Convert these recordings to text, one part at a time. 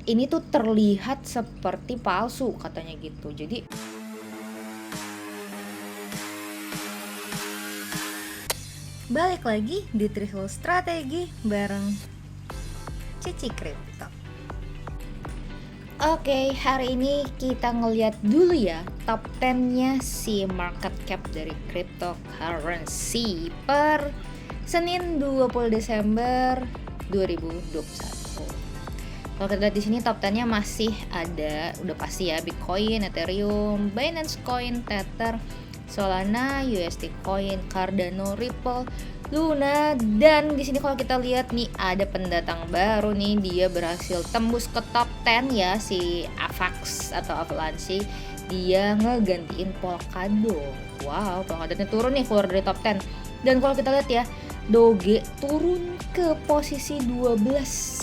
ini tuh terlihat seperti palsu katanya gitu. Jadi balik lagi di Triple Strategi bareng Cici Crypto. Oke, hari ini kita ngeliat dulu ya top 10-nya si market cap dari cryptocurrency per Senin 20 Desember 2021. Kalau kita lihat di sini top 10-nya masih ada, udah pasti ya, Bitcoin, Ethereum, Binance Coin, Tether, Solana, USD Coin, Cardano, Ripple, Luna, dan di sini kalau kita lihat nih ada pendatang baru nih, dia berhasil tembus ke top 10 ya, si Avax atau Avalanche. Dia ngegantiin Polkadot. Wow, Polkadotnya turun nih, keluar dari top 10. Dan kalau kita lihat ya, Doge turun ke posisi 12.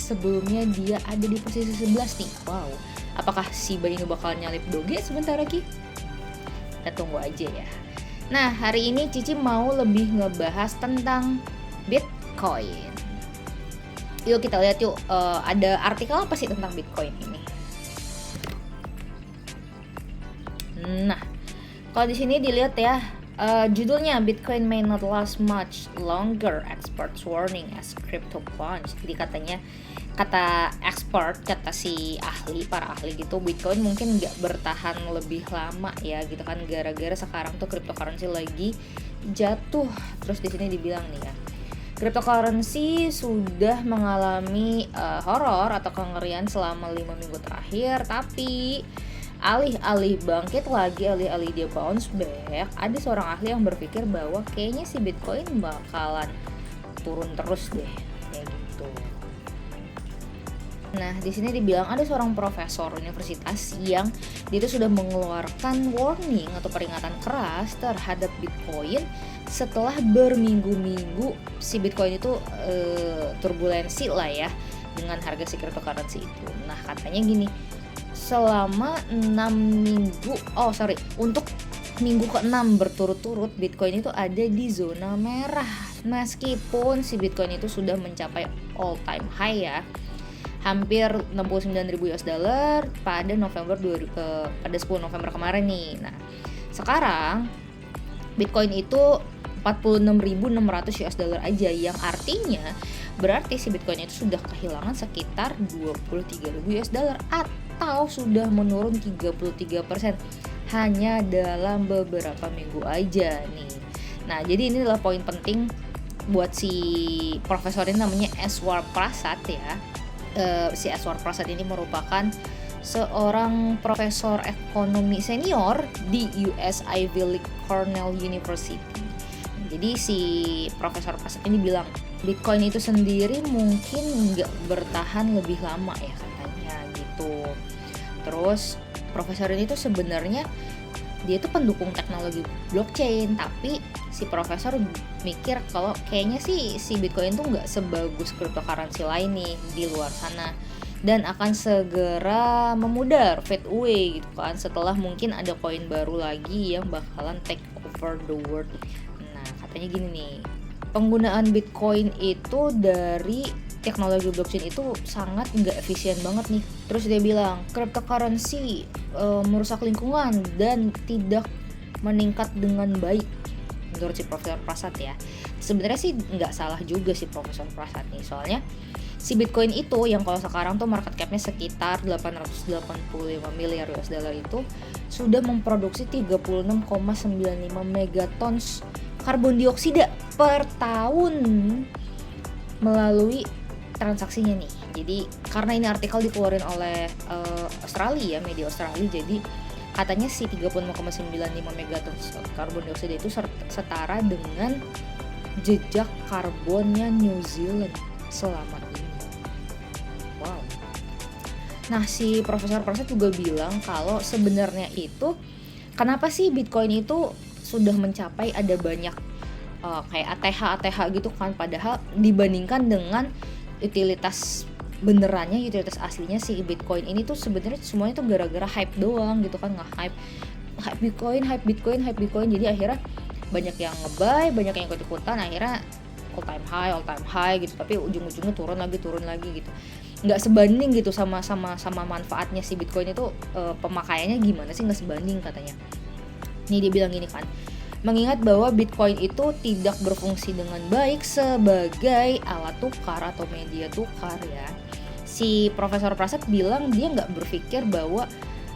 Sebelumnya dia ada di posisi 11 nih. Wow, apakah si Shiba Inu bakal nyalip Doge sebentar lagi? Kita tunggu aja ya. Nah, hari ini Cici mau lebih ngebahas tentang Bitcoin. Yuk kita lihat yuk, ada artikel apa sih tentang Bitcoin ini? Nah, kalau di sini dilihat ya, judulnya Bitcoin may not last much longer, experts warning as crypto plunge. Jadi katanya, kata expert, kata si ahli, para ahli gitu, Bitcoin mungkin nggak bertahan lebih lama ya gitu kan, gara-gara sekarang tuh cryptocurrency lagi jatuh. Terus di sini dibilang nih ya, cryptocurrency sudah mengalami horor atau kengerian selama 5 minggu terakhir, tapi alih-alih bangkit lagi, alih-alih dia bounce back, ada seorang ahli yang berpikir bahwa kayaknya si Bitcoin bakalan turun terus deh, kayak gitu. Nah, di sini dibilang ada seorang profesor universitas yang dia itu sudah mengeluarkan warning atau peringatan keras terhadap Bitcoin setelah berminggu-minggu si Bitcoin itu turbulensi lah ya dengan harga si cryptocurrency itu. Nah, katanya gini, selama 6 minggu, untuk minggu ke-6 berturut-turut Bitcoin itu ada di zona merah. Meskipun si Bitcoin itu sudah mencapai all time high ya, hampir 69.000 US dollar pada pada 10 November kemarin nih. Nah, sekarang Bitcoin itu 46.600 US dollar aja, yang artinya berarti si Bitcoin itu sudah kehilangan sekitar 23.000 US dollar atau sudah menurun 33% hanya dalam beberapa minggu aja nih. Nah, jadi ini adalah poin penting buat si profesor ini, namanya Eswar Prasad ya. Si Eswar Prasad ini merupakan seorang profesor ekonomi senior di US Ivy League Cornell University. Jadi si Profesor Prasad ini bilang Bitcoin itu sendiri mungkin nggak bertahan lebih lama ya katanya gitu. Terus profesor ini tuh sebenarnya dia tuh pendukung teknologi blockchain, tapi si profesor mikir kalau kayaknya sih si Bitcoin tuh nggak sebagus cryptocurrency lain nih di luar sana, dan akan segera memudar, fade away gitu kan, setelah mungkin ada koin baru lagi yang bakalan take over the world. Nah, katanya gini nih, penggunaan Bitcoin itu dari teknologi blockchain itu sangat nggak efisien banget nih. Terus dia bilang cryptocurrency merusak lingkungan dan tidak meningkat dengan baik menurut si Profesor Prasad ya. Sebenarnya sih nggak salah juga si Profesor Prasad nih, soalnya si Bitcoin itu yang kalau sekarang tuh market capnya sekitar 885 miliar US dollar itu sudah memproduksi 36,95 megatons karbon dioksida per tahun melalui transaksinya nih. Jadi karena ini artikel dikeluarin oleh Australia, media Australia, jadi katanya si 36,95 megatons karbon dioksida itu setara dengan jejak karbonnya New Zealand selama ini. Wow. Nah, si Profesor Prasad juga bilang kalau sebenarnya itu kenapa sih Bitcoin itu sudah mencapai ada banyak kayak ATH gitu kan, padahal dibandingkan dengan utilitas benerannya, utilitas aslinya si Bitcoin ini tuh sebenarnya semuanya tuh gara-gara hype doang gitu kan, hype Bitcoin, jadi akhirnya banyak yang nge-buy, banyak yang ikut-ikutan, akhirnya all time high gitu, tapi ujung-ujungnya turun lagi gitu. nggak sebanding gitu sama manfaatnya si Bitcoin itu, pemakaiannya gimana sih, nggak sebanding katanya. Nih dia bilang gini kan, mengingat bahwa Bitcoin itu tidak berfungsi dengan baik sebagai alat tukar atau media tukar ya. Si Profesor Praset bilang dia nggak berpikir bahwa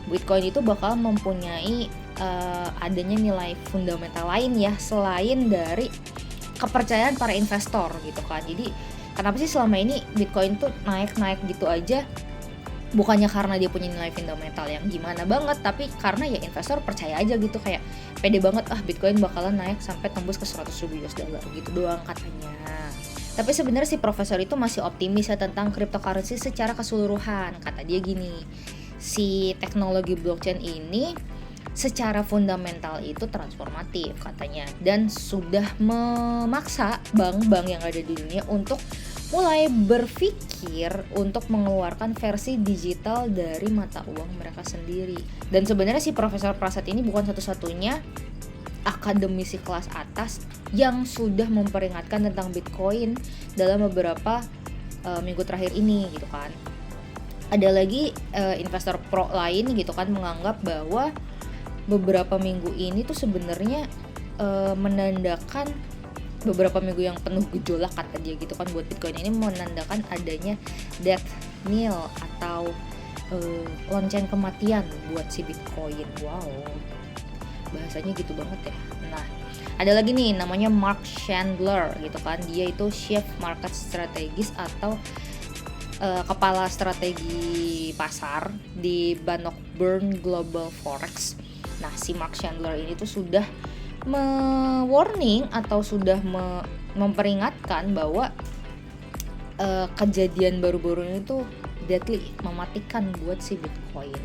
Bitcoin itu bakal mempunyai adanya nilai fundamental lain ya selain dari kepercayaan para investor gitu kan. Jadi kenapa sih selama ini Bitcoin tuh naik gitu aja? Bukannya karena dia punya nilai fundamental yang gimana banget, tapi karena ya investor percaya aja gitu, kayak pede banget Bitcoin bakalan naik sampai tembus ke 100.000 US dollar gitu doang katanya. Tapi sebenarnya si profesor itu masih optimis ya tentang cryptocurrency secara keseluruhan. Kata dia gini, si teknologi blockchain ini secara fundamental itu transformatif katanya, dan sudah memaksa bank-bank yang ada di dunia untuk mulai berpikir untuk mengeluarkan versi digital dari mata uang mereka sendiri. Dan sebenarnya si Profesor Praset ini bukan satu-satunya akademisi kelas atas yang sudah memperingatkan tentang Bitcoin dalam beberapa minggu terakhir ini gitu kan. Ada lagi investor pro lain gitu kan menganggap bahwa beberapa minggu ini tuh sebenarnya menandakan beberapa minggu yang penuh gejolak kata dia gitu kan buat Bitcoin ini, menandakan adanya death knell atau lonceng kematian buat si Bitcoin. Wow, bahasanya gitu banget ya. Nah, ada lagi nih namanya Mark Chandler gitu kan, dia itu Chief Market Strategist atau kepala strategi pasar di Bannockburn Global Forex. Nah, si Mark Chandler ini tuh sudah warning atau sudah memperingatkan bahwa kejadian baru-baru ini tuh deadly, mematikan buat si Bitcoin.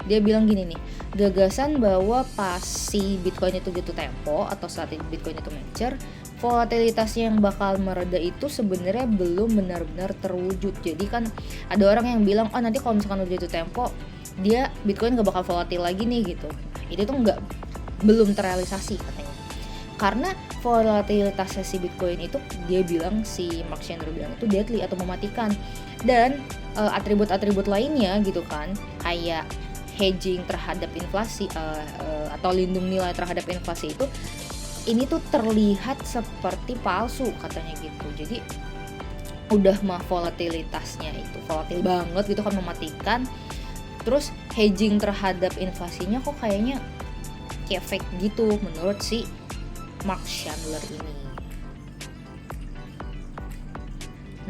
Dia bilang gini nih, gagasan bahwa pas si Bitcoin itu jatuh tempo atau saat Bitcoin itu mature, volatilitasnya yang bakal mereda itu sebenarnya belum benar-benar terwujud. Jadi kan ada orang yang bilang, nanti kalau misalkan udah jatuh tempo, dia Bitcoin gak bakal volatil lagi nih gitu. Itu tuh belum terrealisasi katanya. Karena volatilitasnya si Bitcoin itu, dia bilang, si Mark Chandler bilang itu deadly atau mematikan. Dan atribut-atribut lainnya gitu kan, kayak hedging terhadap inflasi atau lindung nilai terhadap inflasi itu, ini tuh terlihat seperti palsu katanya gitu. Jadi udah mah volatilitasnya itu volatil banget gitu kan, mematikan. Terus hedging terhadap inflasinya kok kayaknya kayak fake gitu menurut si Mark Chandler ini.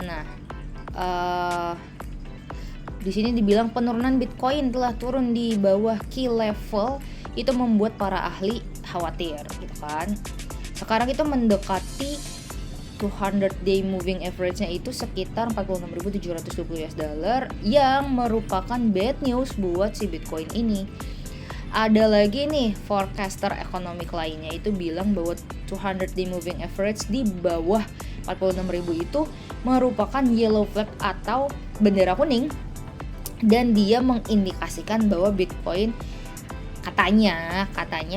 Nah, di sini dibilang penurunan Bitcoin telah turun di bawah key level, itu membuat para ahli khawatir gitu kan. Sekarang itu mendekati 200-day moving average-nya itu sekitar 46.720 US dollar, yang merupakan bad news buat si Bitcoin ini. Ada lagi nih forecaster ekonomik lainnya itu bilang bahwa 200-day moving average di bawah 46.000 itu merupakan yellow flag atau bendera kuning, dan dia mengindikasikan bahwa Bitcoin katanya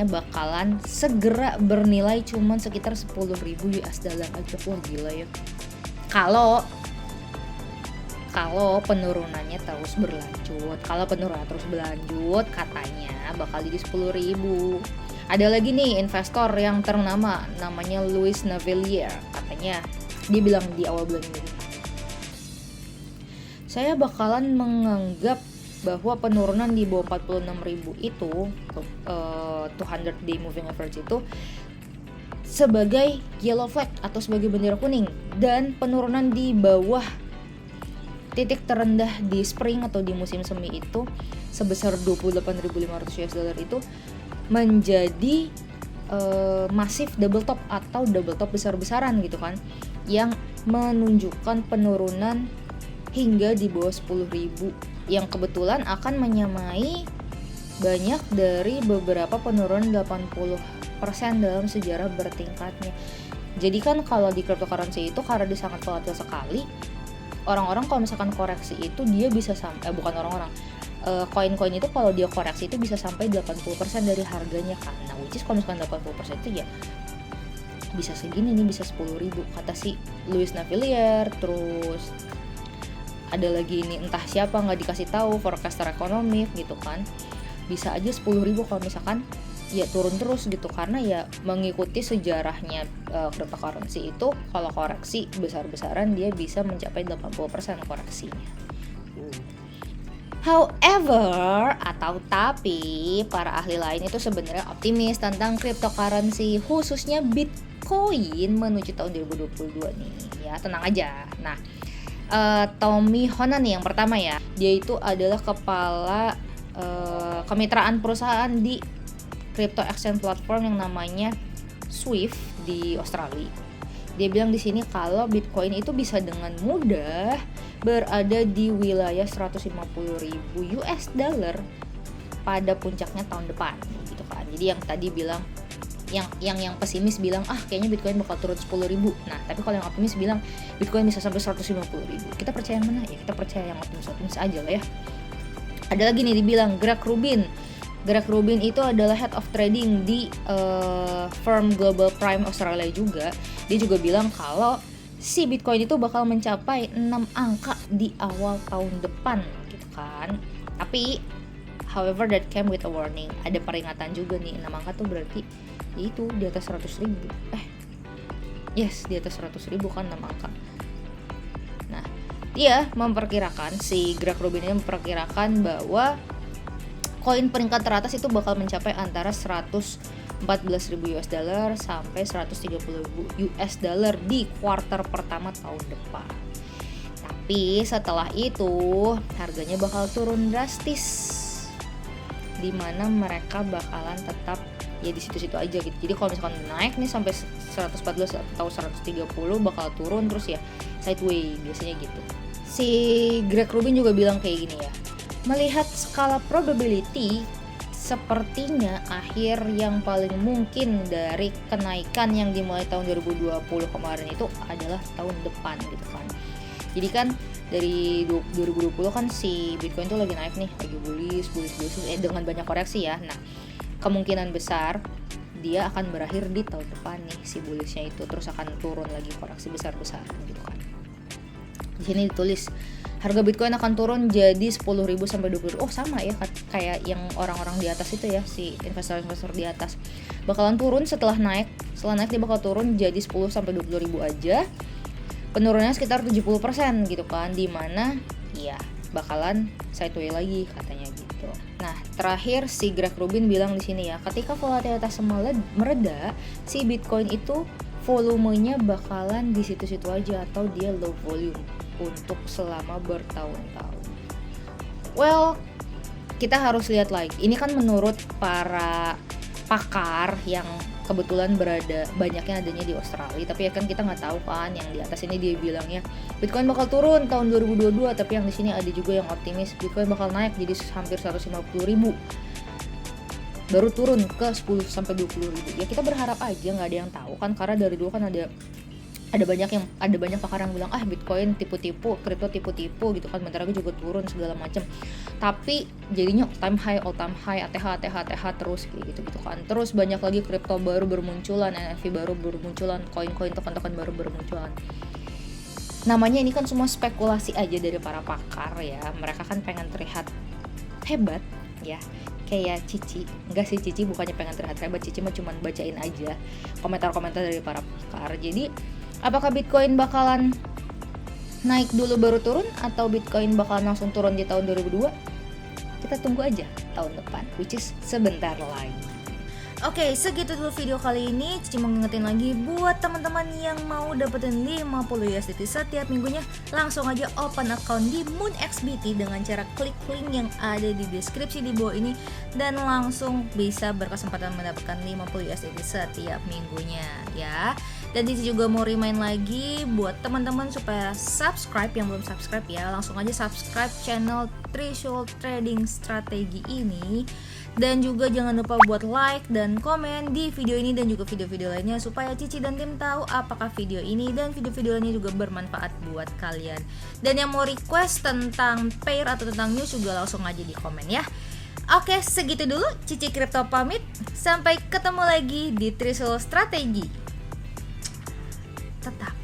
bakalan segera bernilai cuman sekitar 10.000 US dollar aja. Wah gila ya. Kalau penurunannya terus berlanjut, katanya bakal jadi 10.000. Ada lagi nih investor yang ternama namanya Louis Navellier, katanya dia bilang di awal bulan ini, saya bakalan menganggap bahwa penurunan di bawah 46.000 itu 200-day moving average itu sebagai yellow flag atau sebagai bendera kuning, dan penurunan di bawah titik terendah di spring atau di musim semi itu sebesar 28.500 US dollar itu menjadi masif double top atau double top besar-besaran gitu kan, yang menunjukkan penurunan hingga di bawah 10.000, yang kebetulan akan menyamai banyak dari beberapa penurunan 80% dalam sejarah bertingkatnya. Jadi kan kalau di cryptocurrency itu karena dia sangat volatil sekali, orang-orang kalau misalkan koreksi itu dia bisa sampai koin-koin itu kalau dia koreksi itu bisa sampai 80% dari harganya kan. Nah, which is kalau misalkan 80% itu ya bisa segini nih, bisa 10.000 kata si Louis Navellier. Terus ada lagi ini entah siapa nggak dikasih tahu forecaster ekonomi gitu kan, bisa aja 10.000 kalau misalkan ya turun terus gitu, karena ya mengikuti sejarahnya cryptocurrency itu kalau koreksi besar-besaran dia bisa mencapai 80% koreksinya. However, atau tapi para ahli lain itu sebenarnya optimis tentang cryptocurrency khususnya Bitcoin menuju tahun 2022 nih. Ya, tenang aja. Nah, Tommy Honan nih yang pertama ya. Dia itu adalah kepala kemitraan perusahaan di crypto exchange platform yang namanya Swift di Australia. Dia bilang di sini kalau Bitcoin itu bisa dengan mudah berada di wilayah 150.000 US dollar pada puncaknya tahun depan gitu kan. Jadi yang tadi bilang yang pesimis bilang kayaknya Bitcoin bakal turun 10.000. Nah, tapi kalau yang optimis bilang Bitcoin bisa sampai 150.000. Kita percaya yang mana? Ya kita percaya yang optimis aja lah ya. Ada lagi nih dibilang Greg Rubin. Greg Rubin itu adalah head of trading di firm Global Prime Australia juga. Dia juga bilang kalau si Bitcoin itu bakal mencapai 6 angka di awal tahun depan gitu kan. Tapi however that came with a warning. Ada peringatan juga nih, 6 angka tuh berarti itu di atas 100.000. Yes, di atas 100.000 kan 6 angka. Nah, dia memperkirakan, si Greg Rubin ini memperkirakan bahwa koin peringkat teratas itu bakal mencapai antara 114.000 US dollar sampai 130.000 US dollar di kuartal pertama tahun depan. Tapi setelah itu harganya bakal turun drastis, dimana mereka bakalan tetap ya di situ-situ aja gitu. Jadi kalau misalkan naik nih sampai 114 atau 130 bakal turun terus ya sideways biasanya gitu. Si Greg Rubin juga bilang kayak gini ya. Melihat skala probability, sepertinya akhir yang paling mungkin dari kenaikan yang dimulai tahun 2020 kemarin itu adalah tahun depan gitu kan. Jadi kan dari 2020 kan si Bitcoin tuh lagi naik nih, lagi bullish dengan banyak koreksi ya. Nah, kemungkinan besar dia akan berakhir di tahun depan nih si bullishnya itu, terus akan turun lagi koreksi besar-besaran gitu kan. Di sini ditulis harga Bitcoin akan turun jadi 10.000 sampai 20.000. Oh sama ya kayak yang orang-orang di atas itu ya, si investor-investor di atas bakalan turun setelah naik dia bakal turun jadi 10 sampai 20.000 aja. Penurunannya sekitar 70% gitu kan, dimana ya bakalan sideways lagi katanya gitu. Nah, terakhir si Greg Rubin bilang di sini ya, ketika volatilitas mereda, si Bitcoin itu volumenya bakalan di situ-situ aja atau dia low volume untuk selama bertahun-tahun. Well, kita harus lihat lagi. Ini kan menurut para pakar yang kebetulan banyaknya adanya di Australia. Tapi ya kan kita nggak tahu kan, yang di atas ini dia bilangnya Bitcoin bakal turun tahun 2022, tapi yang di sini ada juga yang optimis Bitcoin bakal naik jadi hampir 150.000. Baru turun ke 10 sampai 20.000. Ya kita berharap aja, nggak ada yang tahu kan, karena dari dulu kan ada banyak pakar yang bilang Bitcoin tipu-tipu, kripto tipu-tipu gitu kan, bentar lagi juga turun segala macam. Tapi jadinya all time high, ATH terus kayak gitu kan. Terus banyak lagi kripto baru bermunculan, NFT baru bermunculan, koin-koin token-token baru bermunculan. Namanya ini kan semua spekulasi aja dari para pakar ya. Mereka kan pengen terlihat hebat ya. Kayak Cici, enggak sih, Cici bukannya pengen terlihat hebat, Cici mah cuman bacain aja komentar-komentar dari para pakar. Jadi apakah Bitcoin bakalan naik dulu baru turun, atau Bitcoin bakalan langsung turun di tahun 2022? Kita tunggu aja tahun depan, which is sebentar lagi. Oke, segitu dulu video kali ini. Cici mau ngingetin lagi buat teman-teman yang mau dapetin 50 USDT setiap minggunya, langsung aja open account di MoonXBT dengan cara klik link yang ada di deskripsi di bawah ini dan langsung bisa berkesempatan mendapatkan 50 USDT setiap minggunya ya. Dan Cici juga mau remind lagi buat teman-teman supaya subscribe, yang belum subscribe ya, langsung aja subscribe channel Threshold Trading Strategi ini. Dan juga jangan lupa buat like dan komen di video ini dan juga video-video lainnya, supaya Cici dan tim tahu apakah video ini dan video-video lainnya juga bermanfaat buat kalian. Dan yang mau request tentang pair atau tentang news juga langsung aja di komen ya. Oke, segitu dulu Cici Crypto pamit. Sampai ketemu lagi di Threshold Strategi. Tetap